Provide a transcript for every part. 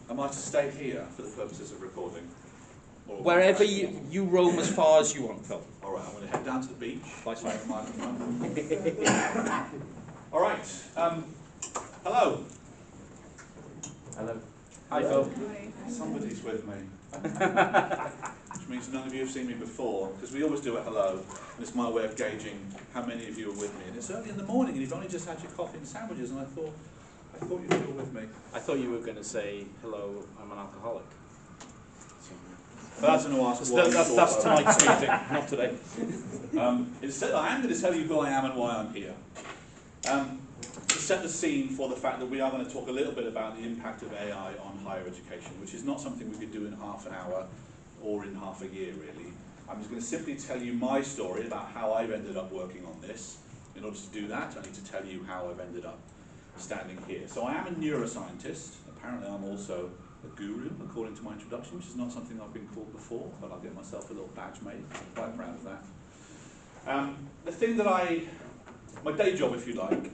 Am I to stay here for the purposes of recording? Wherever you roam as far as you want, Phil. All right, I'm going to head down to the beach. Nice. All right. Hello. Hello. Hi, Phil. Somebody's with me. Which means none of you have seen me before, because we always do a hello, and it's my way of gauging how many of you are with me. And it's early in the morning, and you've only just had your coffee and sandwiches, and I thought you'd be with me. I thought you were going to say, hello, I'm an alcoholic. But I don't know that's tonight's meeting, not today. Instead, I am going to tell you who I am and why I'm here. To set the scene for the fact that we are going to talk a little bit about the impact of AI on higher education, which is not something we could do in half an hour or in half a year, really. I'm just going to simply tell you my story about how I've ended up working on this. In order to do that, I need to tell you how I've ended up standing here. So I am a neuroscientist. Apparently I'm also a guru, according to my introduction, which is not something I've been called before, but I'll get myself a little badge made. I'm quite proud of that. The thing that my day job, if you like,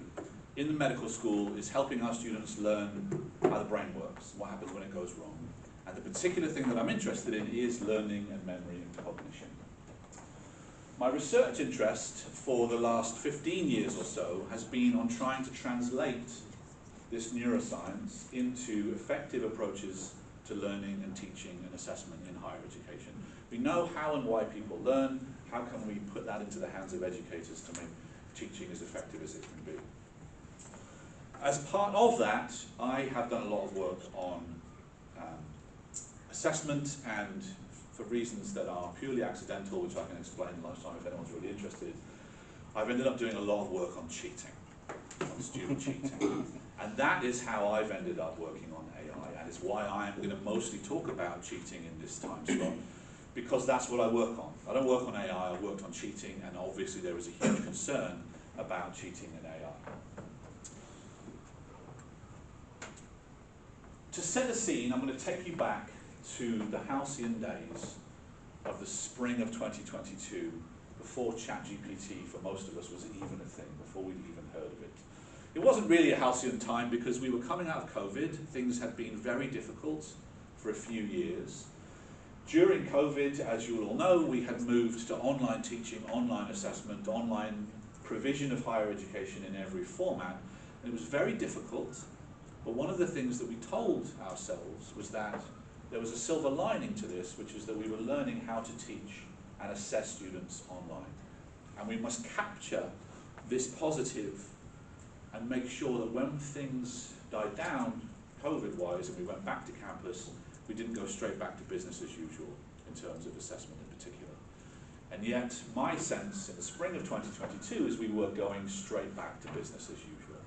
in the medical school is helping our students learn how the brain works, what happens when it goes wrong. And the particular thing that I'm interested in is learning and memory and cognition. My research interest for the last 15 years or so has been on trying to translate this neuroscience into effective approaches to learning and teaching and assessment in higher education. We know how and why people learn. How can we put that into the hands of educators to make teaching as effective as it can be? As part of that, I have done a lot of work on assessment, and for reasons that are purely accidental, which I can explain last time if anyone's really interested, I've ended up doing a lot of work on cheating, on student cheating. And that is how I've ended up working on AI, and it's why I am going to mostly talk about cheating in this time slot, because that's what I work on. I don't work on AI, I worked on cheating, and obviously there is a huge concern about cheating in AI. To set the scene, I'm going to take you back to the halcyon days of the spring of 2022, before ChatGPT for most of us was even a thing, before we'd even heard of it. It wasn't really a halcyon time because we were coming out of COVID. Things had been very difficult for a few years. During COVID, as you will all know, we had moved to online teaching, online assessment, online provision of higher education in every format, and it was very difficult. But one of the things that we told ourselves was that there was a silver lining to this, which is that we were learning how to teach and assess students online. And we must capture this positive and make sure that when things died down, COVID-wise, and we went back to campus, we didn't go straight back to business as usual in terms of assessment in particular. And yet, my sense in the spring of 2022 is we were going straight back to business as usual.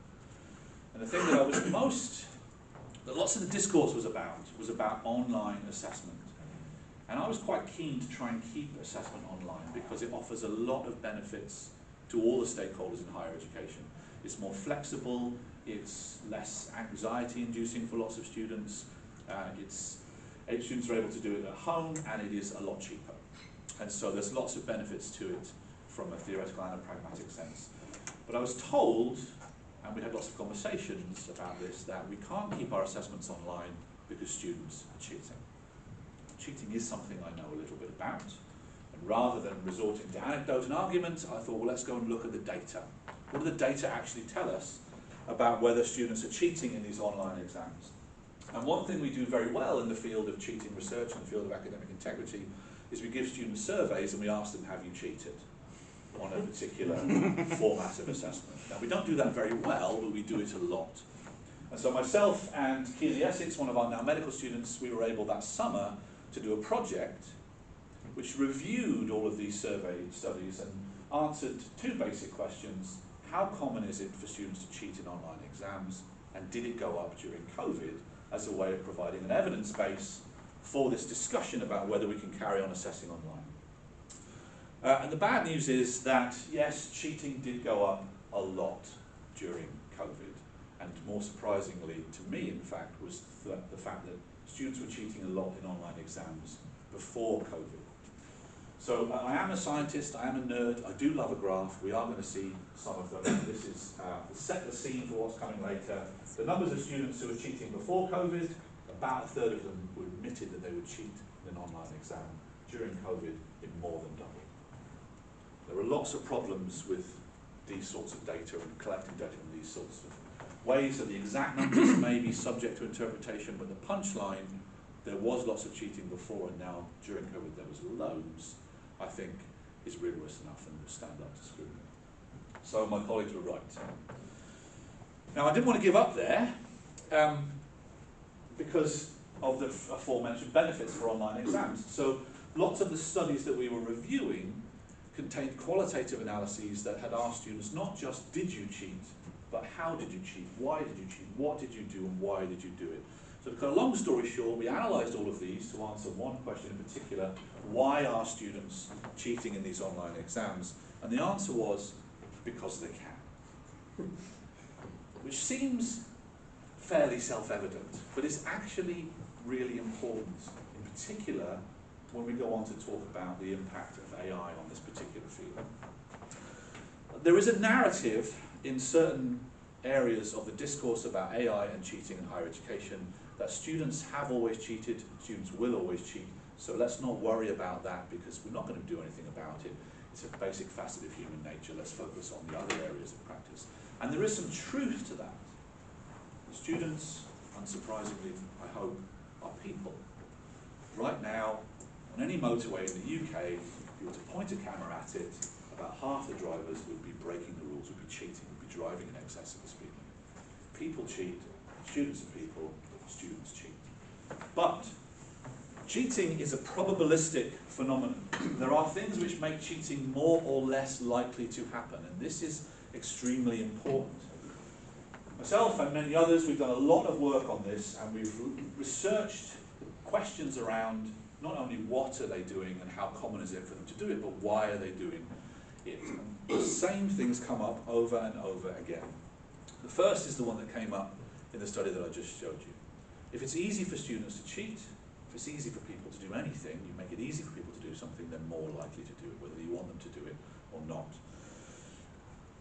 And the thing that I was that lots of the discourse was about online assessment. And I was quite keen to try and keep assessment online because it offers a lot of benefits to all the stakeholders in higher education. It's more flexible, it's less anxiety-inducing for lots of students, students are able to do it at home, and it is a lot cheaper. And so there's lots of benefits to it from a theoretical and a pragmatic sense. But I was told, and we had lots of conversations about this, that we can't keep our assessments online because students are cheating. Cheating is something I know a little bit about, and rather than resorting to anecdote and argument, I thought, well, let's go and look at the data. What do the data actually tell us about whether students are cheating in these online exams? And one thing we do very well in the field of cheating research and the field of academic integrity is we give students surveys and we ask them, have you cheated on a particular format of assessment? Now, we don't do that very well, but we do it a lot. And so myself and Keely Essex, one of our now medical students, we were able that summer to do a project which reviewed all of these survey studies and answered two basic questions. How common is it for students to cheat in online exams? And did it go up during COVID as a way of providing an evidence base for this discussion about whether we can carry on assessing online? And the bad news is that, yes, cheating did go up a lot during COVID. And more surprisingly, to me, in fact, was the fact that students were cheating a lot in online exams before COVID. So I am a scientist, I am a nerd, I do love a graph. We are going to see some of them. This is to set the scene for what's coming later. The numbers of students who were cheating before COVID, about a third of them were admitted that they would cheat in an online exam. During COVID, it more than doubled. There are lots of problems with these sorts of data and collecting data in these sorts of ways, that the exact numbers may be subject to interpretation, but the punchline, there was lots of cheating before, and now during COVID there was loads, I think is rigorous enough and will stand up to scrutiny. So my colleagues were right. Now I didn't want to give up there because of the aforementioned benefits for online exams. So lots of the studies that we were reviewing contained qualitative analyses that had asked students not just did you cheat, but how did you cheat, why did you cheat, what did you do, and why did you do it. So to cut a long story short, we analysed all of these to answer one question in particular: why are students cheating in these online exams? And the answer was because they can. Which seems fairly self-evident, but it's actually really important, in particular when we go on to talk about the impact of AI on this particular field. There is a narrative in certain areas of the discourse about AI and cheating in higher education that students have always cheated, students will always cheat, so let's not worry about that because we're not going to do anything about it. It's a basic facet of human nature, let's focus on the other areas of practice. And there is some truth to that. Students, unsurprisingly, I hope, are people. Right now, on any motorway in the UK, if you were to point a camera at it, about half the drivers would be breaking the rules, would be cheating, would be driving in excess of the speed limit. People cheat, students are people, students cheat. But cheating is a probabilistic phenomenon. There are things which make cheating more or less likely to happen, and this is extremely important. Myself and many others, we've done a lot of work on this, and we've researched questions around not only what are they doing and how common is it for them to do it, but why are they doing it. And the same things come up over and over again. The first is the one that came up in the study that I just showed you. If it's easy for students to cheat, if it's easy for people to do anything, you make it easy for people to do something, they're more likely to do it, whether you want them to do it or not.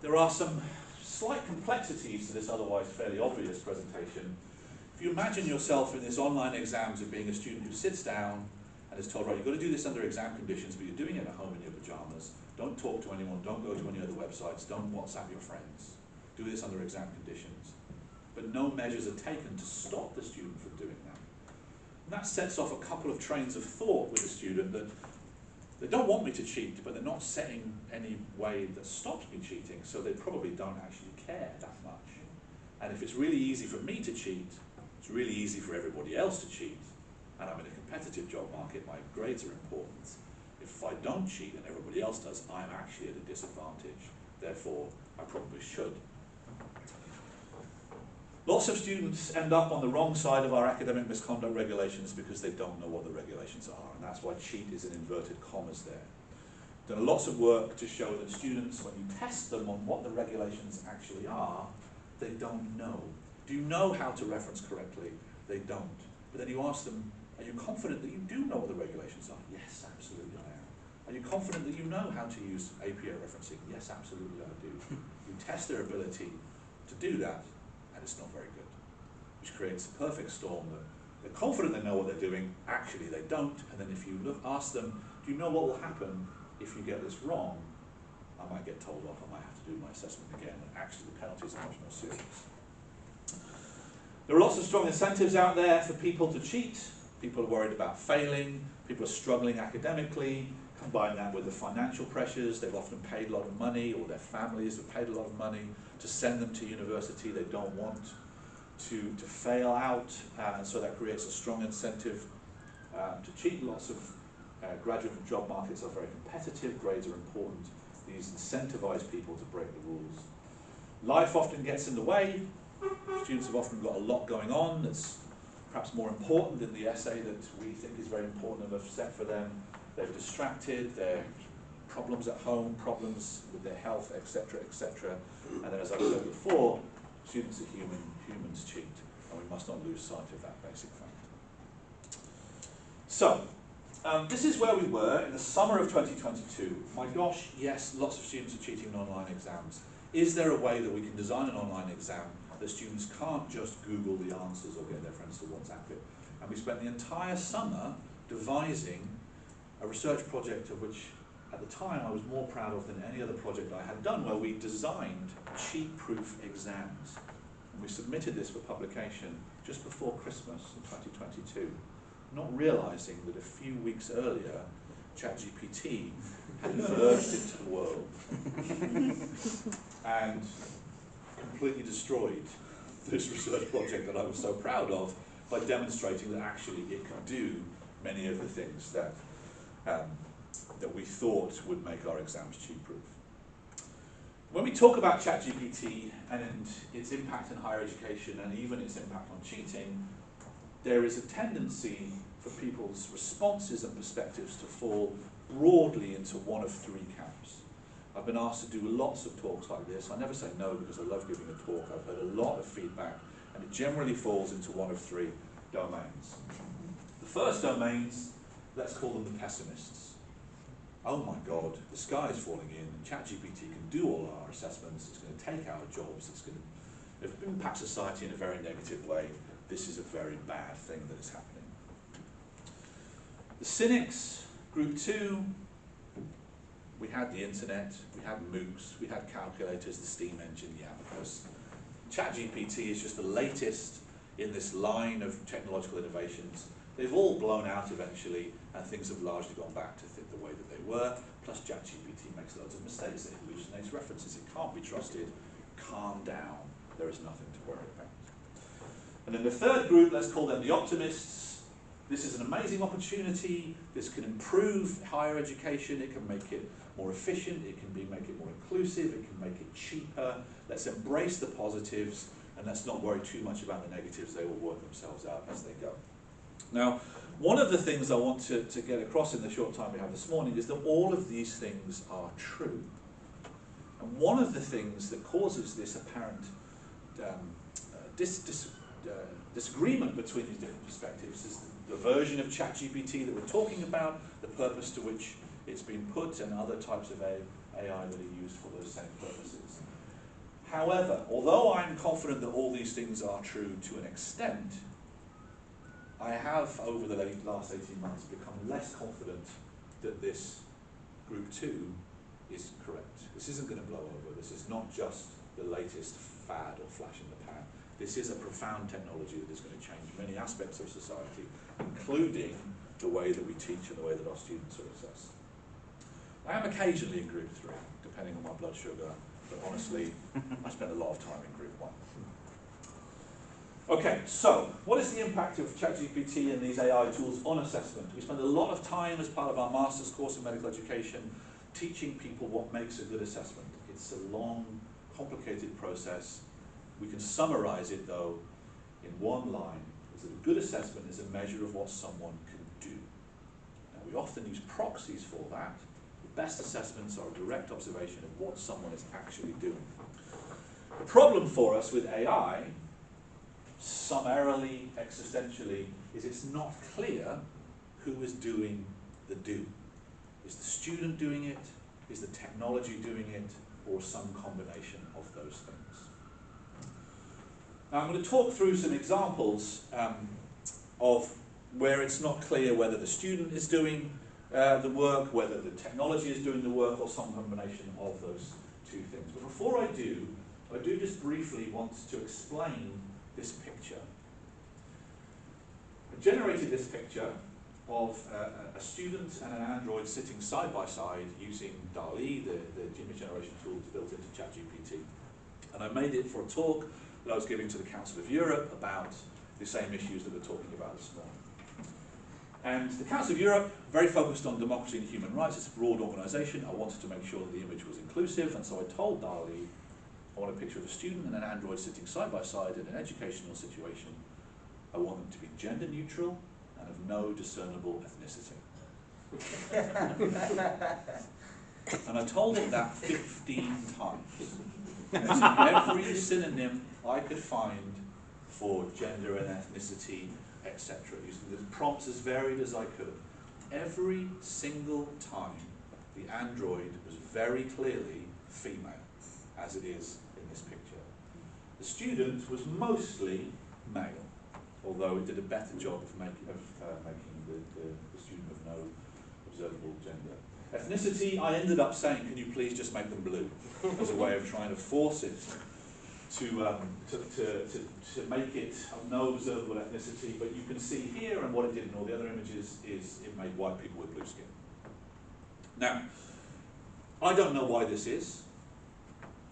There are some slight complexities to this otherwise fairly obvious presentation. If you imagine yourself in this online exams of being a student who sits down and is told, right, you've got to do this under exam conditions, but you're doing it at home in your pajamas, don't talk to anyone, don't go to any other websites, don't WhatsApp your friends, do this under exam conditions. But no measures are taken to stop the student from doing that. And that sets off a couple of trains of thought with the student that they don't want me to cheat, but they're not setting any way that stops me cheating, so they probably don't actually care that much. And if it's really easy for me to cheat, it's really easy for everybody else to cheat, and I'm in a competitive job market, my grades are important. If I don't cheat and everybody else does, I'm actually at a disadvantage. Therefore, I probably should. Lots of students end up on the wrong side of our academic misconduct regulations because they don't know what the regulations are, and that's why cheat is in inverted commas there. Done lots of work to show that students, when you test them on what the regulations actually are, they don't know. Do you know how to reference correctly? They don't. But then you ask them, are you confident that you do know what the regulations are? Yes, absolutely I am. Are you confident that you know how to use APA referencing? Yes, absolutely I do. You test their ability to do that, and it's not very good, which creates a perfect storm that they're confident they know what they're doing, actually they don't, and then if you ask them, do you know what will happen if you get this wrong? I might get told off, I might have to do my assessment again, and actually the penalties are much more serious. There are lots of strong incentives out there for people to cheat. People are worried about failing, people are struggling academically, combine that with the financial pressures, they've often paid a lot of money, or their families have paid a lot of money to send them to university, they don't want to fail out, and so that creates a strong incentive to cheat. Lots of graduate and job markets are very competitive, grades are important, these incentivize people to break the rules. Life often gets in the way, students have often got a lot going on that's perhaps more important than the essay that we think is very important and have set for them. They're distracted, their problems at home, problems with their health, etc., etc. And then, as I said before, students are human, humans cheat, and we must not lose sight of that basic fact. So, this is where we were in the summer of 2022. My gosh, yes, lots of students are cheating in online exams. Is there a way that we can design an online exam that students can't just Google the answers or get their friends to WhatsApp it, And we spent the entire summer devising a research project of which at the time I was more proud of than any other project I had done, where we designed cheat-proof exams. And we submitted this for publication just before Christmas in 2022, not realizing that a few weeks earlier, ChatGPT had emerged into the world and completely destroyed this research project that I was so proud of by demonstrating that actually it could do many of the things that that we thought would make our exams cheat-proof. When we talk about ChatGPT and its impact in higher education and even its impact on cheating, there is a tendency for people's responses and perspectives to fall broadly into one of three camps. I've been asked to do lots of talks like this. I never say no because I love giving a talk. I've heard a lot of feedback, and it generally falls into one of three domains. The first domains, let's call them the pessimists. Oh my God, the sky is falling in, and ChatGPT can do all our assessments, it's going to take our jobs, it impacts society in a very negative way. This is a very bad thing that is happening. The cynics, group 2, we had the internet, we had MOOCs, we had calculators, the steam engine, the abacus. ChatGPT is just the latest in this line of technological innovations. They've all blown out eventually, and things have largely gone back to the way that they were. Plus, ChatGPT makes loads of mistakes. It hallucinates references. It can't be trusted. Calm down. There is nothing to worry about. And then the third group, let's call them the optimists. This is an amazing opportunity. This can improve higher education. It can make it more efficient. It can make it more inclusive. It can make it cheaper. Let's embrace the positives, and let's not worry too much about the negatives. They will work themselves out as they go. Now, one of the things I want to get across in the short time we have this morning is that all of these things are true. And one of the things that causes this apparent disagreement between these different perspectives is the version of ChatGPT that we're talking about, the purpose to which it's been put, and other types of AI that are used for those same purposes. However, although I'm confident that all these things are true to an extent, I have, over the last 18 months, become less confident that this group 2 is correct. This isn't going to blow over. This is not just the latest fad or flash in the pan. This is a profound technology that is going to change many aspects of society, including the way that we teach and the way that our students are assessed. I am occasionally in group 3, depending on my blood sugar, but honestly, I spend a lot of time in group 1. Okay, so what is the impact of ChatGPT and these AI tools on assessment? We spend a lot of time as part of our master's course in medical education teaching people what makes a good assessment. It's a long, complicated process. We can summarize it, though, in one line, is that a good assessment is a measure of what someone can do. Now, we often use proxies for that. The best assessments are a direct observation of what someone is actually doing. The problem for us with AI, summarily, existentially, is it's not clear who is doing the do. Is the student doing it? Is the technology doing it? Or some combination of those things? Now I'm going to talk through some examples of where it's not clear whether the student is doing the work, whether the technology is doing the work, or some combination of those two things. But before I do just briefly want to explain this picture. I generated this picture of a student and an android sitting side by side using DALL-E, the image generation tool built into ChatGPT. And I made it for a talk that I was giving to the Council of Europe about the same issues that we're talking about this morning. And the Council of Europe, very focused on democracy and human rights. It's a broad organisation. I wanted to make sure that the image was inclusive, and so I told DALL-E, I want a picture of a student and an android sitting side by side in an educational situation. I want them to be gender neutral and of no discernible ethnicity. And I told it that 15 times. Using every synonym I could find for gender and ethnicity, etc. Using the prompts as varied as I could. Every single time, the android was very clearly female, as it is in this picture. The student was mostly male, although it did a better job of making the student of no observable gender. Ethnicity, I ended up saying, can you please just make them blue, as a way of trying to force it to make it of no observable ethnicity, but you can see here, and what it did in all the other images, is it made white people with blue skin. Now, I don't know why this is.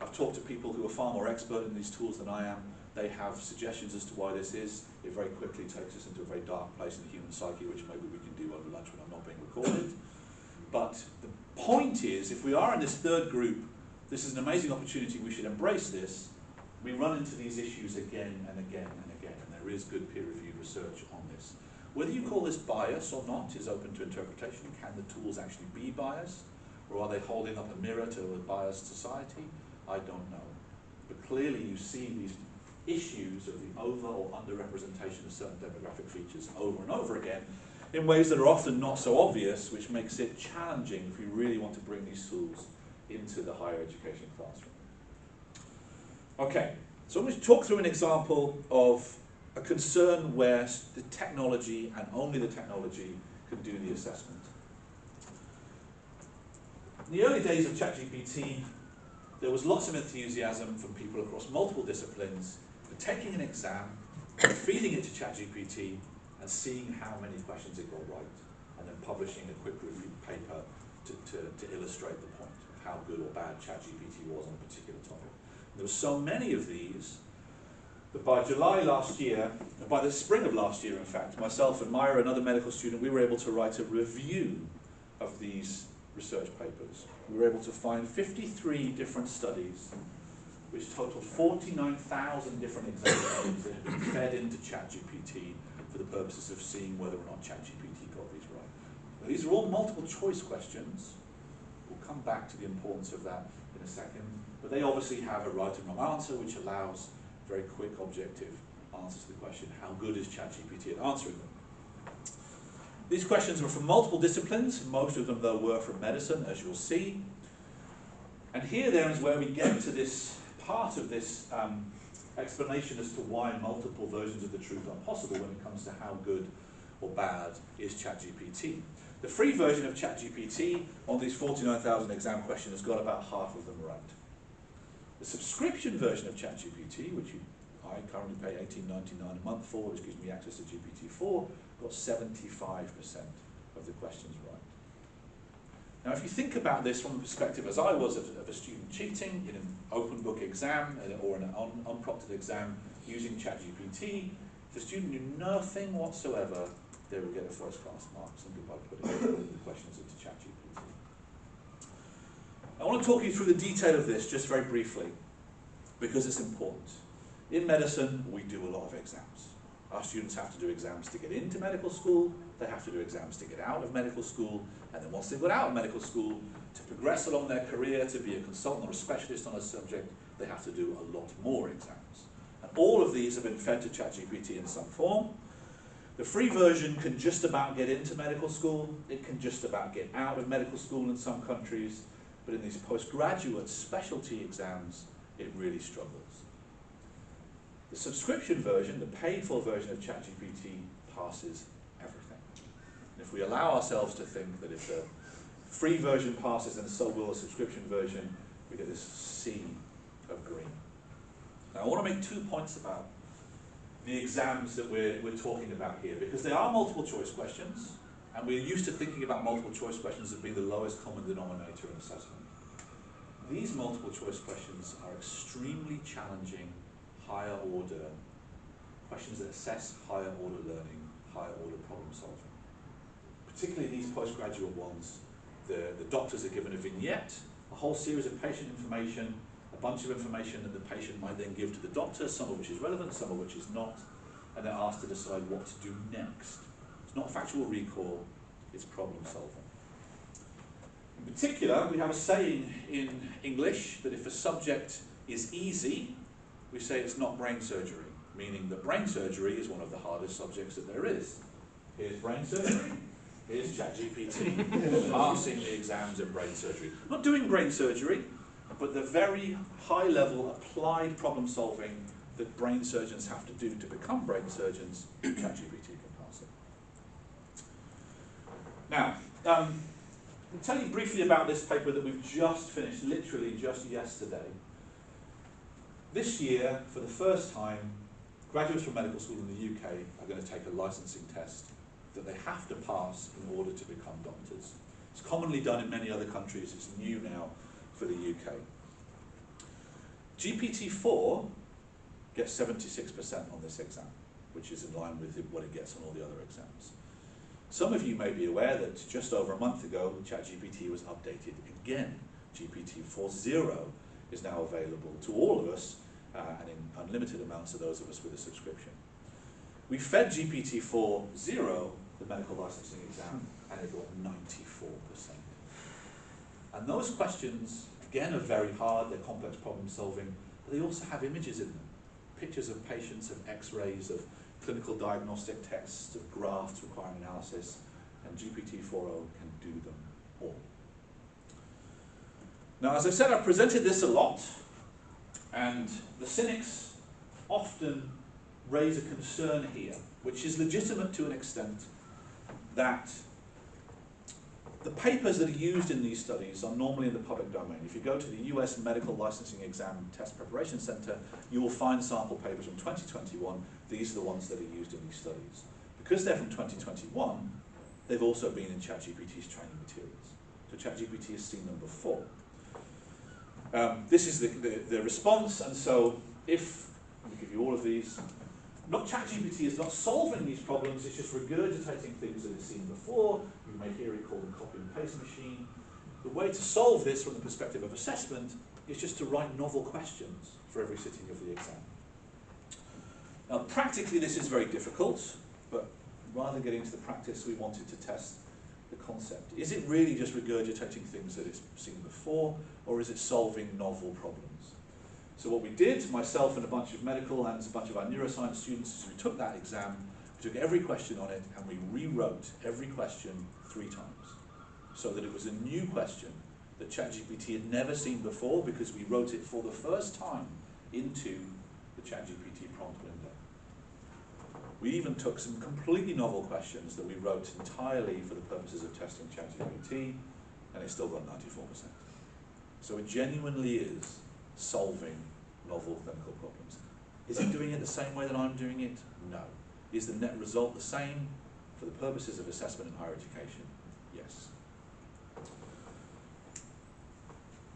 I've talked to people who are far more expert in these tools than I am. They have suggestions as to why this is. It very quickly takes us into a very dark place in the human psyche, which maybe we can do over lunch when I'm not being recorded. But the point is, if we are in this third group, this is an amazing opportunity. We should embrace this. We run into these issues again and again and again, and there is good peer-reviewed research on this. Whether you call this bias or not is open to interpretation. Can the tools actually be biased, or are they holding up a mirror to a biased society? I don't know. But clearly you see these issues of the over or underrepresentation of certain demographic features over and over again in ways that are often not so obvious, which makes it challenging if we really want to bring these tools into the higher education classroom. Okay, so I'm going to talk through an example of a concern where the technology, and only the technology, can do the assessment. In the early days of ChatGPT, there was lots of enthusiasm from people across multiple disciplines for taking an exam, feeding it to ChatGPT, and seeing how many questions it got right, and then publishing a quick review paper to illustrate the point of how good or bad ChatGPT was on a particular topic. There were so many of these that by July last year, and by the spring of last year in fact, myself and Myra, another medical student, we were able to write a review of these research papers. We were able to find 53 different studies which totaled 49,000 different examples that had been fed into ChatGPT for the purposes of seeing whether or not ChatGPT got these right. Now, these are all multiple choice questions. We'll come back to the importance of that in a second. But they obviously have a right and wrong answer, which allows very quick, objective answers to the question, how good is ChatGPT at answering them? These questions were from multiple disciplines. Most of them, though, were from medicine, as you'll see. And here, then, is where we get to this part of this explanation as to why multiple versions of the truth are possible when it comes to how good or bad is ChatGPT. The free version of ChatGPT on these 49,000 exam questions has got about half of them right. The subscription version of ChatGPT, which I currently pay $18.99 a month for, which gives me access to GPT-4, got 75% of the questions right. Now, if you think about this from the perspective, as I was, of a student cheating in an open book exam or an unprompted exam using ChatGPT, if the student knew nothing whatsoever, they would get a first-class mark simply by putting the questions into ChatGPT. I want to talk you through the detail of this just very briefly, because it's important. In medicine, we do a lot of exams. Our students have to do exams to get into medical school, they have to do exams to get out of medical school, and then once they've got out of medical school, to progress along their career, to be a consultant or a specialist on a subject, they have to do a lot more exams. And all of these have been fed to ChatGPT in some form. The free version can just about get into medical school, it can just about get out of medical school in some countries, but in these postgraduate specialty exams, it really struggles. The subscription version, the paid-for version of ChatGPT, passes everything. And if we allow ourselves to think that if the free version passes, then so will the subscription version, we get this sea of green. Now, I want to make 2 points about the exams that we're talking about here, because they are multiple choice questions, and we're used to thinking about multiple choice questions as being the lowest common denominator in assessment. These multiple choice questions are extremely challenging, higher order questions that assess higher order learning, higher order problem solving. Particularly these postgraduate ones, the doctors are given a vignette, a whole series of patient information, a bunch of information that the patient might then give to the doctor, some of which is relevant, some of which is not, and they're asked to decide what to do next. It's not factual recall, it's problem solving. In particular, we have a saying in English that if a subject is easy, we say it's not brain surgery, meaning that brain surgery is one of the hardest subjects that there is. Here's brain surgery, here's ChatGPT, passing the exams in brain surgery. Not doing brain surgery, but the very high level applied problem solving that brain surgeons have to do to become brain surgeons, ChatGPT can pass it. Now, I'll tell you briefly about this paper that we've just finished, literally just yesterday. This year, for the first time, graduates from medical school in the UK are going to take a licensing test that they have to pass in order to become doctors. It's commonly done in many other countries. It's new now for the UK. GPT-4 gets 76% on this exam, which is in line with what it gets on all the other exams. Some of you may be aware that just over a month ago, ChatGPT was updated again. GPT-4.0 is now available to all of us, and in unlimited amounts to those of us with a subscription. We fed GPT-4.0 the medical licensing exam, and it got 94%. And those questions, again, are very hard. They're complex problem solving, but they also have images in them. Pictures of patients, of x-rays, of clinical diagnostic tests, of graphs requiring analysis, and GPT-4.0 can do them all. Now, as I said, I've presented this a lot, and the cynics often raise a concern here, which is legitimate to an extent, that the papers that are used in these studies are normally in the public domain. If you go to the US Medical Licensing Exam Test Preparation Center, you will find sample papers from 2021. These are the ones that are used in these studies. Because they're from 2021, they've also been in ChatGPT's training materials. So ChatGPT has seen them before. This is the response, and so if, let me give you all of these, ChatGPT is not solving these problems, it's just regurgitating things that it's seen before. You may hear it called a copy and paste machine. The way to solve this from the perspective of assessment is just to write novel questions for every sitting of the exam. Now, practically this is very difficult, but rather than getting into the practice, we wanted to test the concept. Is it really just regurgitating things that it's seen before, or is it solving novel problems? So what we did, myself and a bunch of medical and a bunch of our neuroscience students, is we took that exam, we took every question on it, and we rewrote every question 3 times, so that it was a new question that ChatGPT had never seen before, because we wrote it for the first time into the ChatGPT prompt window. We even took some completely novel questions that we wrote entirely for the purposes of testing ChatGPT, and it still got 94%. So it genuinely is solving novel clinical problems. Is it doing it the same way that I'm doing it? No. Is the net result the same for the purposes of assessment in higher education? Yes.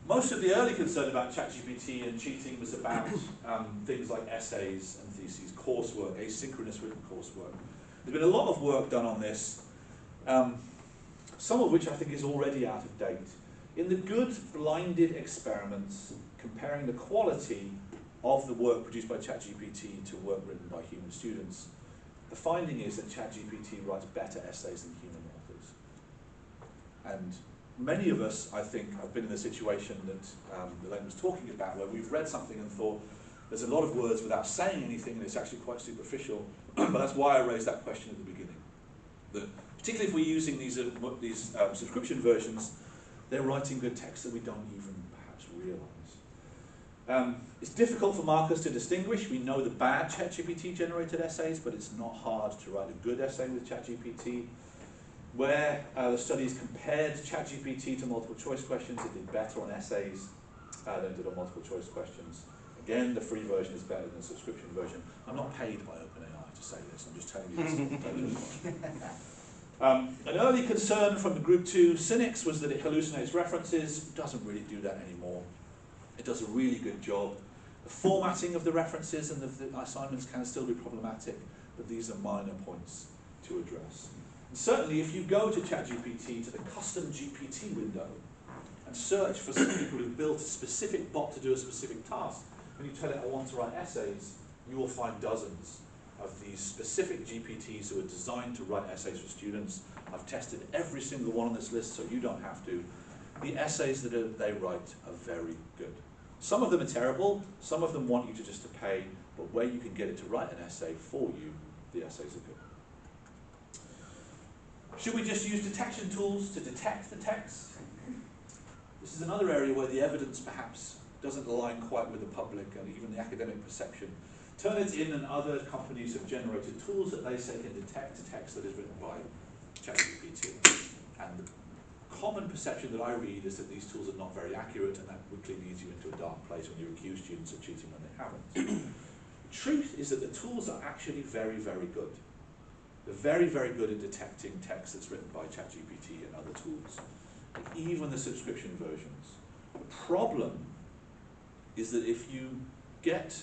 Most of the early concern about ChatGPT and cheating was about things like essays and theses, coursework, asynchronous written coursework. There's been a lot of work done on this, some of which I think is already out of date. In the good blinded experiments comparing the quality of the work produced by ChatGPT to work written by human students, the finding is that ChatGPT writes better essays than human authors. And many of us, I think, have been in the situation that Elaine was talking about, where we've read something and thought, there's a lot of words without saying anything, and it's actually quite superficial. But that's why I raised that question at the beginning. That particularly if we're using these subscription versions, they're writing good text that we don't even perhaps realize. It's difficult for markers to distinguish. We know the bad ChatGPT generated essays, but it's not hard to write a good essay with ChatGPT. Where the studies compared ChatGPT to multiple choice questions, it did better on essays than it did on multiple choice questions. Again, the free version is better than the subscription version. I'm not paid by OpenAI to say this, I'm just telling you this. An early concern from the Group 2 cynics was that it hallucinates references. It doesn't really do that anymore. It does a really good job. The formatting of the references and the assignments can still be problematic, but these are minor points to address. And certainly, if you go to ChatGPT, to the custom GPT window, and search for some people who've built a specific bot to do a specific task, and you tell it, I want to write essays, you will find dozens of these specific GPTs who are designed to write essays for students. I've tested every single one on this list, so you don't have to. The essays that they write are very good. Some of them are terrible, some of them want you to just to pay, but where you can get it to write an essay for you, the essays are good. Should we just use detection tools to detect the text? This is another area where the evidence perhaps doesn't align quite with the public and even the academic perception. Turnitin and other companies have generated tools that they say can detect text that is written by ChatGPT. And the common perception that I read is that these tools are not very accurate, and that quickly leads you into a dark place when you accuse students of cheating when they haven't. The truth is that the tools are actually very, very good. They're very, very good at detecting text that's written by ChatGPT and other tools, even the subscription versions. The problem is that if you get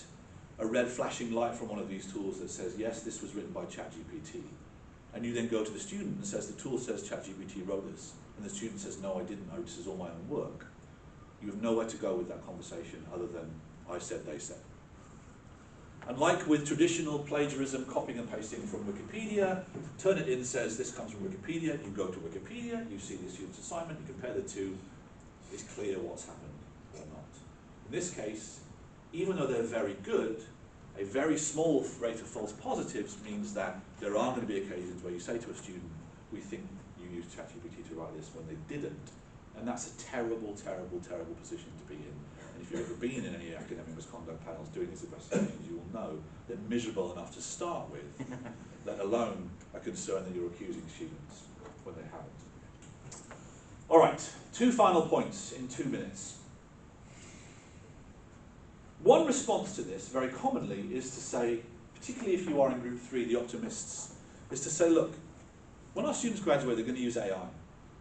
a red flashing light from one of these tools that says, yes, this was written by ChatGPT, and you then go to the student and says, the tool says ChatGPT wrote this, and the student says, no, I didn't, this is all my own work, you have nowhere to go with that conversation other than, I said, they said. And like with traditional plagiarism, copying and pasting from Wikipedia, Turnitin says this comes from Wikipedia, you go to Wikipedia, you see the student's assignment, you compare the two, it's clear what's happened or not. In this case, even though they're very good, a very small rate of false positives means that there are going to be occasions where you say to a student, we think you used ChatGPT to write this, when they didn't. And that's a terrible, terrible, terrible position to be in. And if you've ever been in any academic misconduct panels doing these investigations, you will know they're miserable enough to start with, let alone a concern that you're accusing students when they haven't. All right, 2 final points in 2 minutes. One response to this, very commonly, is to say, particularly if you are in group 3, the optimists, is to say, look, when our students graduate, they're going to use AI.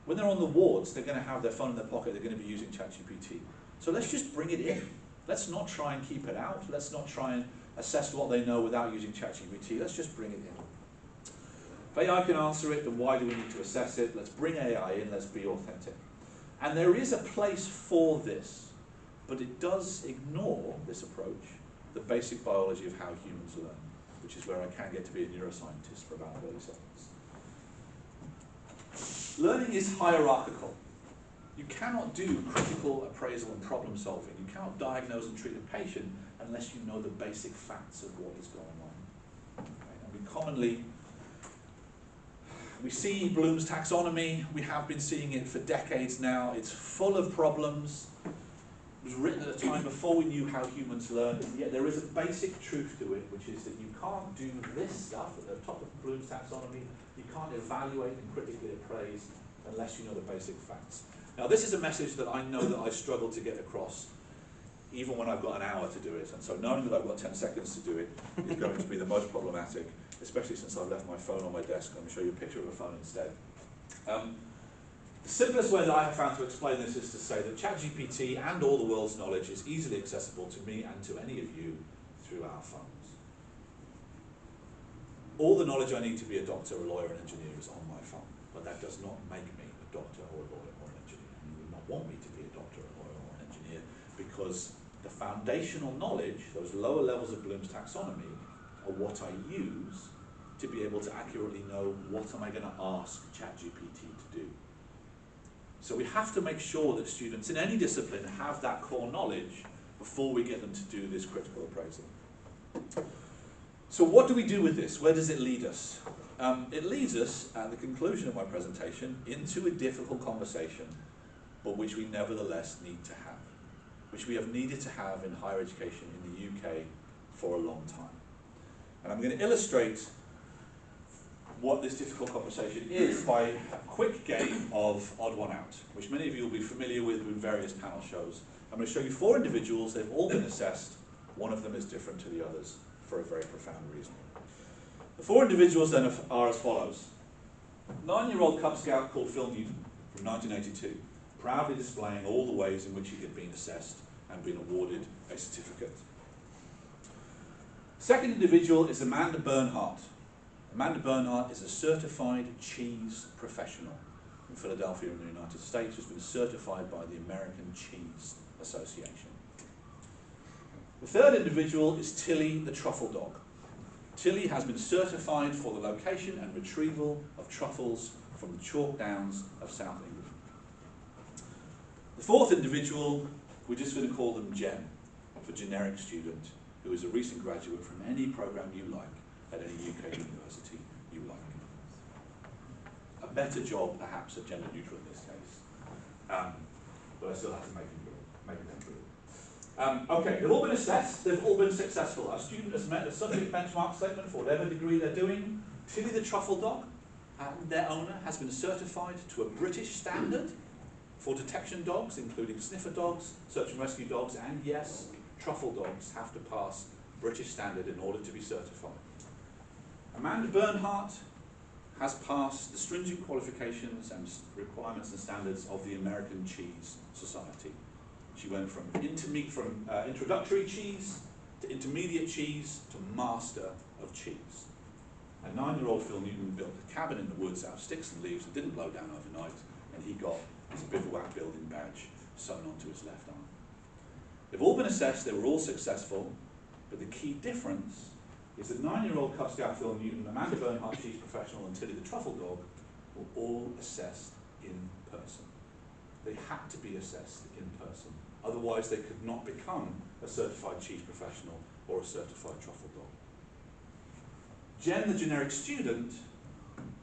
When they're on the wards, they're going to have their phone in their pocket, they're going to be using ChatGPT. So let's just bring it in. Let's not try and keep it out. Let's not try and assess what they know without using ChatGPT. Let's just bring it in. If AI can answer it, then why do we need to assess it? Let's bring AI in, let's be authentic. And there is a place for this, but it does ignore, this approach, the basic biology of how humans learn, which is where I can get to be a neuroscientist for about 30 seconds. Learning is hierarchical. You cannot do critical appraisal and problem solving. You cannot diagnose and treat a patient unless you know the basic facts of what is going on. Okay? And we see Bloom's taxonomy. We have been seeing it for decades now. It's full of problems. It was written at a time before we knew how humans learn, and yet there is a basic truth to it, which is that you can't do this stuff at the top of Bloom's taxonomy. You can't evaluate and critically appraise unless you know the basic facts. Now, this is a message that I know that I struggle to get across, even when I've got an hour to do it. And so knowing that I've got 10 seconds to do it is going to be the most problematic, especially since I've left my phone on my desk. I'm going to show you a picture of a phone instead. The simplest way that I have found to explain this is to say that ChatGPT and all the world's knowledge is easily accessible to me and to any of you through our phones. All the knowledge I need to be a doctor, a lawyer, an engineer is on my phone, but that does not make me a doctor or a lawyer or an engineer. And you would not want me to be a doctor, a lawyer, or an engineer, because the foundational knowledge, those lower levels of Bloom's taxonomy, are what I use to be able to accurately know what am I going to ask ChatGPT to do. So we have to make sure that students in any discipline have that core knowledge before we get them to do this critical appraisal. So what do we do with this? Where does it lead us? It leads us, at the conclusion of my presentation, into a difficult conversation, but which we nevertheless need to have, which we have needed to have in higher education in the UK for a long time. And I'm going to illustrate what this difficult conversation is by a quick game of Odd One Out, which many of you will be familiar with various panel shows. I'm going to show you 4 individuals. They've all been assessed. One of them is different to the others for a very profound reason. The 4 individuals then are as follows. 9-year-old Cub Scout called Phil Newton from 1982, proudly displaying all the ways in which he had been assessed and been awarded a certificate. Second individual is Amanda Bernhardt. Amanda Bernhardt is a certified cheese professional in Philadelphia in the United States, who's been certified by the American Cheese Association. The third individual is Tilly the truffle dog. Tilly has been certified for the location and retrieval of truffles from the chalk downs of South England. The fourth individual, we're just going to call them Jen, for generic student, who is a recent graduate from any program you like at any UK university you like. A better job, perhaps, at gender neutral in this case, but I still have to make it through. Okay, they've all been assessed, they've all been successful. Our student has met the subject benchmark statement for whatever degree they're doing. Tilly the truffle dog, their owner, has been certified to a British standard for detection dogs, including sniffer dogs, search and rescue dogs, and yes, truffle dogs have to pass British standard in order to be certified. Amanda Bernhardt has passed the stringent qualifications and requirements and standards of the American Cheese Society. She went from introductory cheese to intermediate cheese to master of cheese. And 9-year-old Phil Newton built a cabin in the woods out of sticks and leaves that didn't blow down overnight, and he got his bivouac building badge sewn onto his left arm. They've all been assessed, they were all successful, but the key difference is that 9-year-old Cub Scout Phil Newton, Amanda Bernhardt, Cheese Professional, and Tilly the Truffle Dog were all assessed in person. They had to be assessed in person. Otherwise, they could not become a certified cheese professional or a certified truffle dog. Jen, the generic student,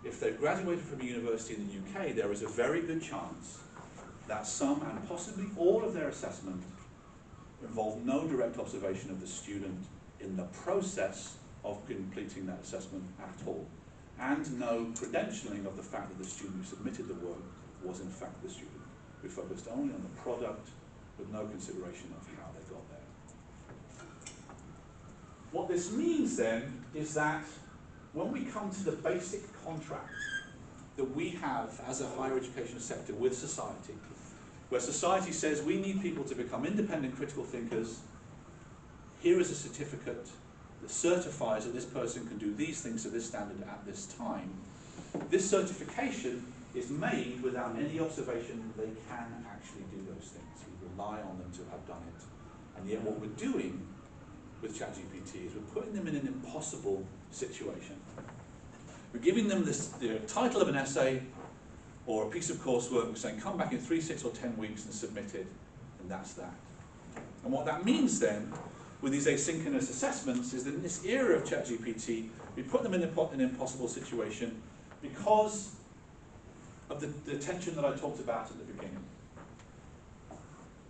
if they've graduated from a university in the UK, there is a very good chance that some and possibly all of their assessment involve no direct observation of the student in the process of completing that assessment at all, and no credentialing of the fact that the student who submitted the work was in fact the student. We focused only on the product with no consideration of how they got there. What this means then is that when we come to the basic contract that we have as a higher education sector with society, where society says we need people to become independent critical thinkers, here is a certificate that certifies that this person can do these things to this standard at this time. This certification is made without any observation that they can actually do those things. We rely on them to have done it. And yet what we're doing with ChatGPT is we're putting them in an impossible situation. We're giving them the title of an essay or a piece of coursework. We're saying, come back in 3, 6, or 10 weeks and submit it, and that's that. And what that means then, with these asynchronous assessments, is that in this era of ChatGPT, we put them in an impossible situation because of the tension that I talked about at the beginning.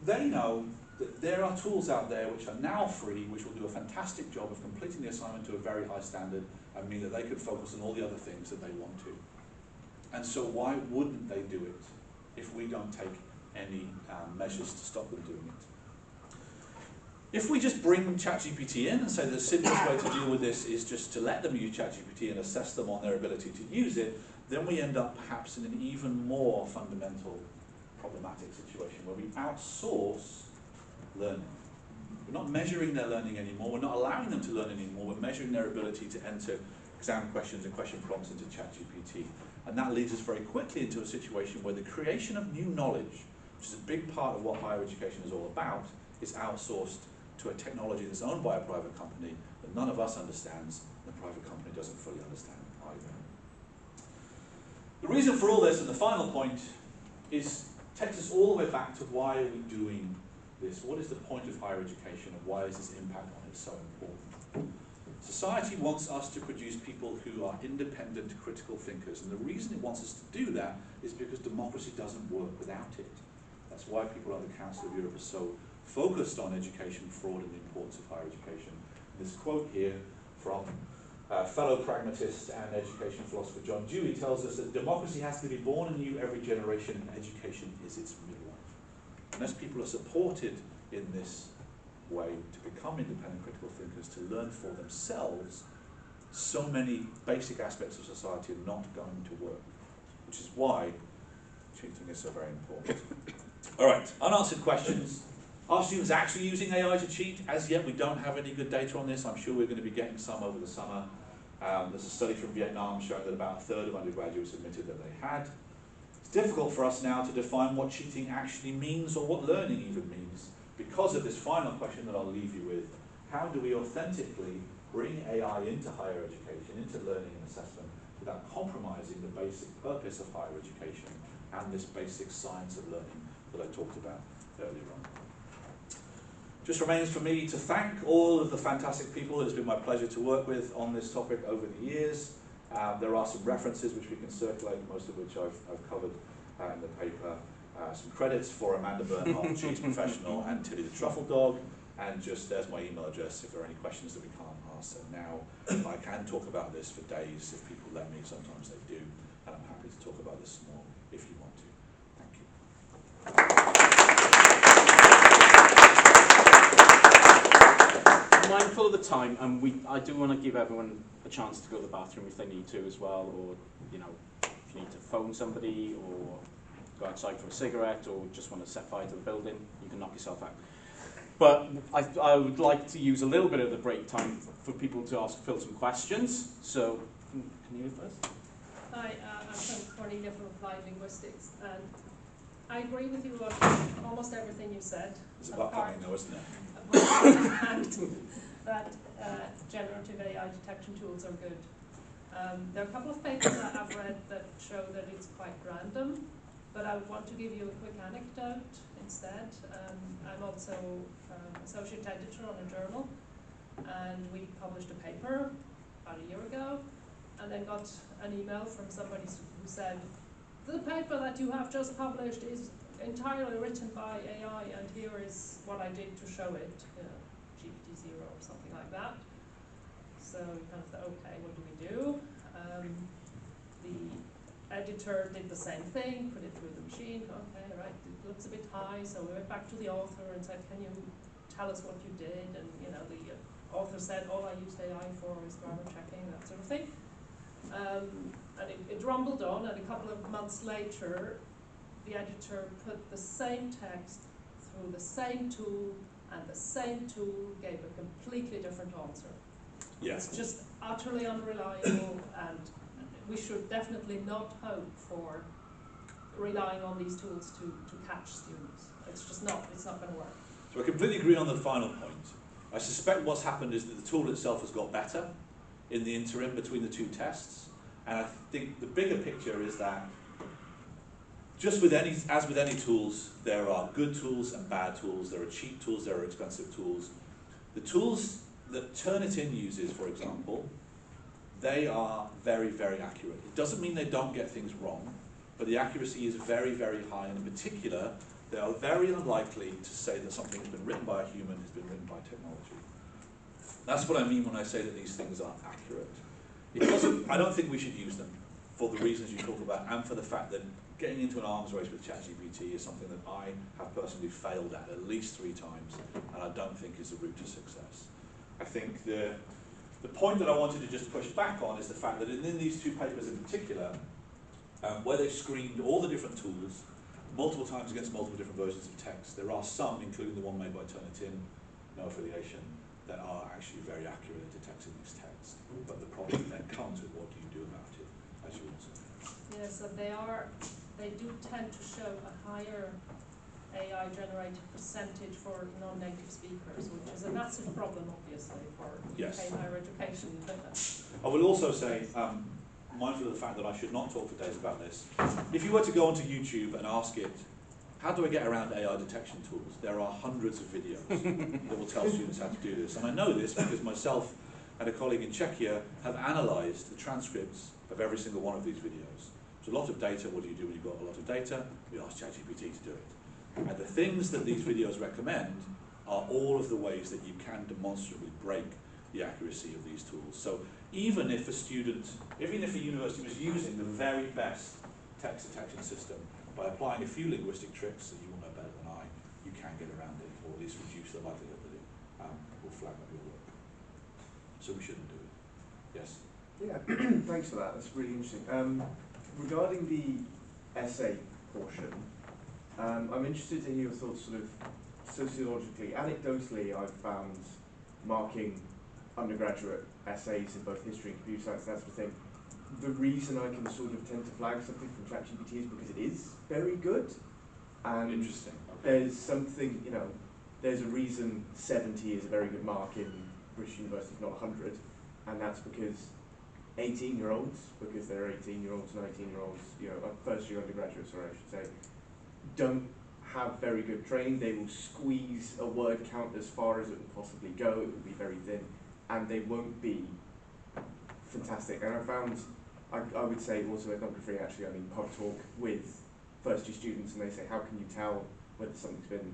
They know that there are tools out there which are now free, which will do a fantastic job of completing the assignment to a very high standard and mean that they could focus on all the other things that they want to. And so why wouldn't they do it if we don't take any measures to stop them doing it? If we just bring ChatGPT in and say the simplest way to deal with this is just to let them use ChatGPT and assess them on their ability to use it, then we end up perhaps in an even more fundamental problematic situation where we outsource learning. We're not measuring their learning anymore, we're not allowing them to learn anymore, we're measuring their ability to enter exam questions and question prompts into ChatGPT. And that leads us very quickly into a situation where the creation of new knowledge, which is a big part of what higher education is all about, is outsourced to a technology that's owned by a private company that none of us understands, and the private company doesn't fully understand either. The reason for all this, and the final point, takes us all the way back to why are we doing this? What is the point of higher education, and why is this impact on it so important? Society wants us to produce people who are independent critical thinkers, and the reason it wants us to do that is because democracy doesn't work without it. That's why people like the Council of Europe are so focused on education fraud and the importance of higher education. This quote here from fellow pragmatist and education philosopher John Dewey tells us that democracy has to be born anew every generation, and education is its midwife. Unless people are supported in this way to become independent critical thinkers, to learn for themselves, so many basic aspects of society are not going to work, which is why cheating is so very important. All right, unanswered questions. Are students actually using AI to cheat? As yet, we don't have any good data on this. I'm sure we're going to be getting some over the summer. There's a study from Vietnam showing that about a third of undergraduates admitted that they had. It's difficult for us now to define what cheating actually means or what learning even means because of this final question that I'll leave you with. How do we authentically bring AI into higher education, into learning and assessment, without compromising the basic purpose of higher education and this basic science of learning that I talked about earlier on? Just remains for me to thank all of the fantastic people that it's been my pleasure to work with on this topic over the years. There are some references which we can circulate, most of which I've covered in the paper. some credits for Amanda Bernhardt, cheese professional, and Tilly the truffle dog. And just there's my email address if there are any questions that we can't answer now. I can talk about this for days if people let me. Sometimes they do, and I'm happy to talk about this more if you want to. Thank you. Mindful of the time, and I do want to give everyone a chance to go to the bathroom if they need to as well, or if you need to phone somebody, or go outside for a cigarette, or just want to set fire to the building, you can knock yourself out. But I would like to use a little bit of the break time for people to ask Phil some questions. So, can you go first? Hi, I'm Cornelia from Applied Linguistics, and I agree with you on almost everything you said. It's about planning though, isn't it? And that generative AI detection tools are good. There are a couple of papers that I've read that show that it's quite random, but I want to give you a quick anecdote instead. I'm also associate editor on a journal, and we published a paper about a year ago, and then got an email from somebody who said, the paper that you have just published is entirely written by AI, and here is what I did to show it, GPT-0 or something like that. So we kind of thought, okay, what do we do? The editor did the same thing, put it through the machine, okay, right, it looks a bit high, so we went back to the author and said, can you tell us what you did? And the author said, all I used AI for is grammar checking, that sort of thing. And it rumbled on, and a couple of months later, the editor put the same text through the same tool, and the same tool gave a completely different answer. Yeah. It's just utterly unreliable, and we should definitely not hope for relying on these tools to catch students. It's just not, it's not going to work. So I completely agree on the final point. I suspect what's happened is that the tool itself has got better in the interim between the two tests, and I think the bigger picture is that just as with any tools, there are good tools and bad tools, there are cheap tools, there are expensive tools. The tools that Turnitin uses, for example, they are very, very accurate. It doesn't mean they don't get things wrong, but the accuracy is very, very high, and in particular, they are very unlikely to say that something has been written by a human has been written by technology. That's what I mean when I say that these things are accurate. I don't think we should use them for the reasons you talk about, and for the fact that getting into an arms race with ChatGPT is something that I have personally failed at least 3 times, and I don't think is the route to success. I think the point that I wanted to just push back on is the fact that in these 2 papers in particular, where they've screened all the different tools multiple times against multiple different versions of text, there are some, including the one made by Turnitin, no affiliation, that are actually very accurate at detecting these texts. But the problem then comes with what do you do about it, as you also know. Yeah, so they do tend to show a higher AI-generated percentage for non-native speakers, which is a massive problem, obviously, for UK higher education. I will also say, mindful of the fact that I should not talk for days about this, if you were to go onto YouTube and ask it, how do I get around AI detection tools? There are hundreds of videos that will tell students how to do this. And I know this because myself and a colleague in Czechia have analysed the transcripts of every single one of these videos. So a lot of data, what do you do when you've got a lot of data? We ask ChatGPT to do it. And the things that these videos recommend are all of the ways that you can demonstrably break the accuracy of these tools. So even if a university was using the very best text detection system, by applying a few linguistic tricks that you will know better than I, you can get around it, or at least reduce the likelihood that it will flag up your work. So we shouldn't do it. Yes? Yeah, thanks for that. That's really interesting. Regarding the essay portion, I'm interested to hear your thoughts sort of sociologically. Anecdotally, I've found marking undergraduate essays in both history and computer science, that sort of thing, the reason I can sort of tend to flag something from ChatGPT is because it is very good. And interesting. There's something, there's a reason 70 is a very good mark in British universities, not 100, and that's because 18-year-olds, because they're 18-year-olds and 19-year-olds, first-year undergraduates, sorry, I should say, don't have very good training. They will squeeze a word count as far as it can possibly go. It will be very thin, and they won't be fantastic. And I found, I would say also ethnography, actually, I mean pub talk with first year students and they say, how can you tell whether something's been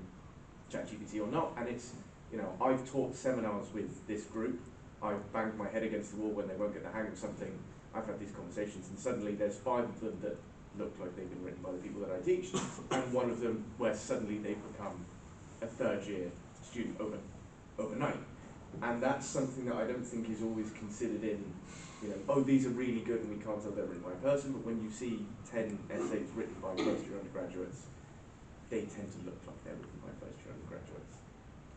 ChatGPT or not? And it's, you know, I've taught seminars with this group, I've banged my head against the wall when they won't get the hang of something, I've had these conversations, and suddenly there's 5 of them that look like they've been written by the people that I teach, and one of them where suddenly they've become a 3rd year student overnight. And that's something that I don't think is always considered in, you know, oh, these are really good and we can't tell they're written by a person, but when you see 10 essays written by first-year undergraduates, they tend to look like they're written by first-year undergraduates.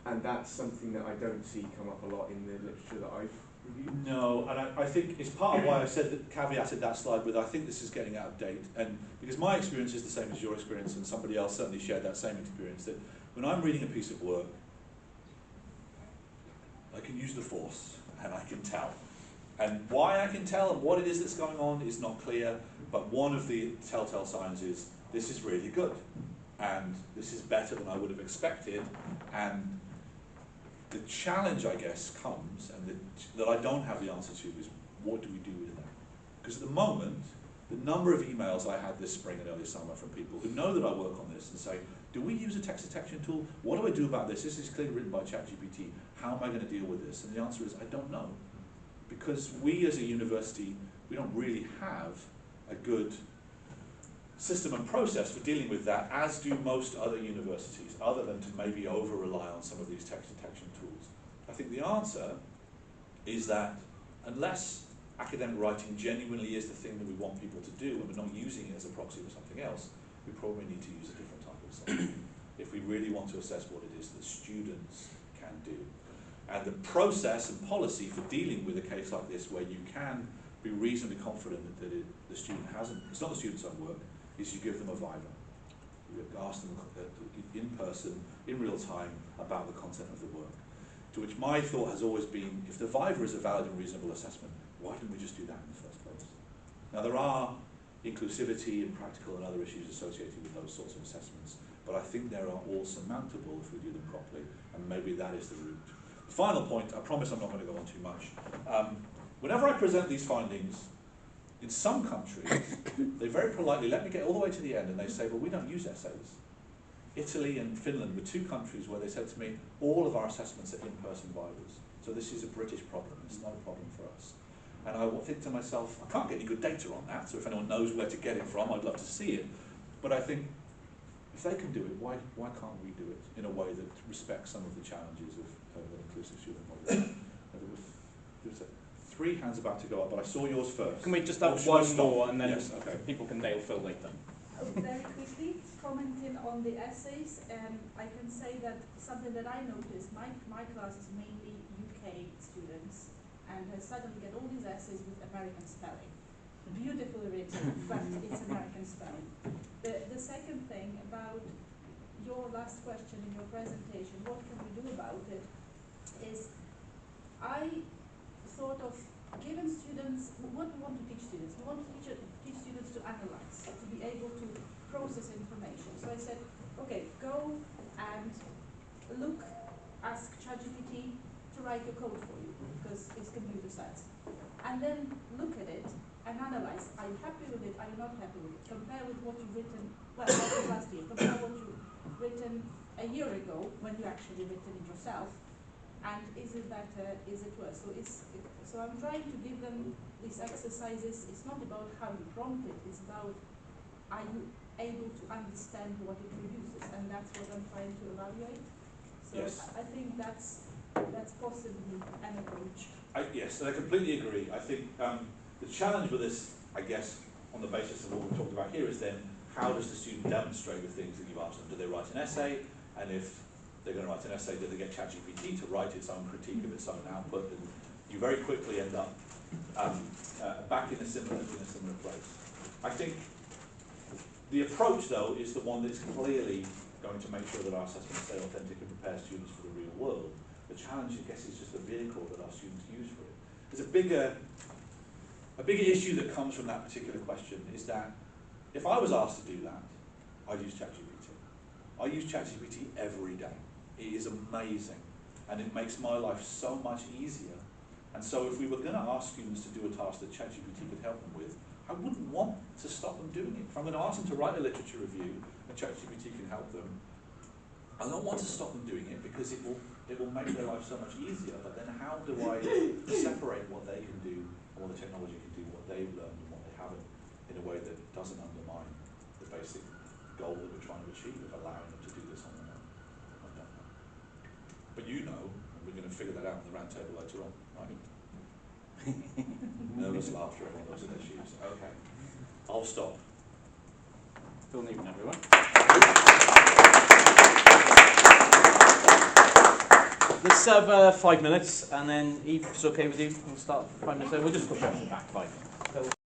And that's something that I don't see come up a lot in the literature that I've reviewed. No, and I think it's part of why I said that, caveated that slide with, I think this is getting out of date, and because my experience is the same as your experience, and somebody else certainly shared that same experience, that when I'm reading a piece of work, I can use the force, and I can tell. And why I can tell and what it is that's going on is not clear, but one of the telltale signs is this is really good, and this is better than I would have expected, and the challenge, I guess, comes, and that I don't have the answer to, is what do we do with that? Because at the moment, the number of emails I had this spring and early summer from people who know that I work on this and say, do we use a text detection tool? What do I do about this? This is clearly written by ChatGPT. How am I going to deal with this? And the answer is, I don't know. Because we as a university, we don't really have a good system and process for dealing with that, as do most other universities, other than to maybe over-rely on some of these text detection tools. I think the answer is that unless academic writing genuinely is the thing that we want people to do, and we're not using it as a proxy for something else, we probably need to use a different type of assessment if we really want to assess what it is that students can do. And the process and policy for dealing with a case like this, where you can be reasonably confident that the student hasn't, it's not the student's own work, is you give them a viva. You ask them in person, in real time, about the content of the work. To which my thought has always been, if the viva is a valid and reasonable assessment, why didn't we just do that in the first place? Now there are inclusivity and practical and other issues associated with those sorts of assessments, but I think they are all surmountable if we do them properly, and maybe that is the route. The final point, I promise I'm not going to go on too much. Whenever I present these findings, in some countries, they very politely let me get all the way to the end and they say, well, we don't use essays. Italy and Finland were 2 countries where they said to me, all of our assessments are in-person vivas. So this is a British problem, it's not a problem for us. And I think to myself, I can't get any good data on that, so if anyone knows where to get it from, I'd love to see it. But I think, if they can do it, why can't we do it in a way that respects some of the challenges of an inclusive student model? There's 3 hands about to go up, but I saw yours first. Can we just have one more, and then yes, okay. People can nail Phil later. Very quickly, commenting on the essays, I can say that something that I noticed, my class is mainly UK students, and I suddenly get all these essays with American spelling. Beautifully written, but it's American spelling. The second thing about your last question in your presentation, what can we do about it, is I thought of giving students, what we want to teach students. We want to teach students to analyze, to be able to process information. So I said, okay, go and look, ask ChatGPT to write your code for you, because it's computer science. And then look at it and analyze. Are you happy with it? Are you not happy with it? Compare with what you've written, well, that was last year. Compare what you've written a year ago, when you actually written it yourself. And is it better, is it worse? So I'm trying to give them these exercises. It's not about how you prompt it, it's about, are you able to understand what it produces? And that's what I'm trying to evaluate. So Yes. I think that's possibly an approach. Yes, I completely agree. I think the challenge with this, I guess, on the basis of what we've talked about here, is then how does the student demonstrate the things that you've asked them? Do they write an essay? And if they're going to write an essay, do they get ChatGPT to write its own critique of its own output? And you very quickly end up back in a similar place. I think the approach, though, is the one that is clearly going to make sure that our assessments stay authentic and prepare students for the real world. The challenge, I guess, is just the vehicle that our students use for it. There's a bigger issue that comes from that particular question, is that if I was asked to do that, I'd use ChatGPT. I use ChatGPT every day. It is amazing, and it makes my life so much easier. And so if we were going to ask students to do a task that ChatGPT could help them with, I wouldn't want to stop them doing it. If I'm going to ask them to write a literature review, and ChatGPT can help them, I don't want to stop them doing it because it will make their life so much easier. But then how do I separate what they can do and what the technology can do, what they've learned and what they haven't, in a way that doesn't undermine the basic goal that we're trying to achieve of allowing them to do this on their own? I don't know. But you know, and we're going to figure that out in the round table later on, right? Nervous laughter, everyone looks at their shoes. Okay, I'll stop. Phil Newman, everyone. Let's have 5 minutes, and then Eve, if it's okay with you, we'll start 5 minutes. We'll just push out the back 5 minutes.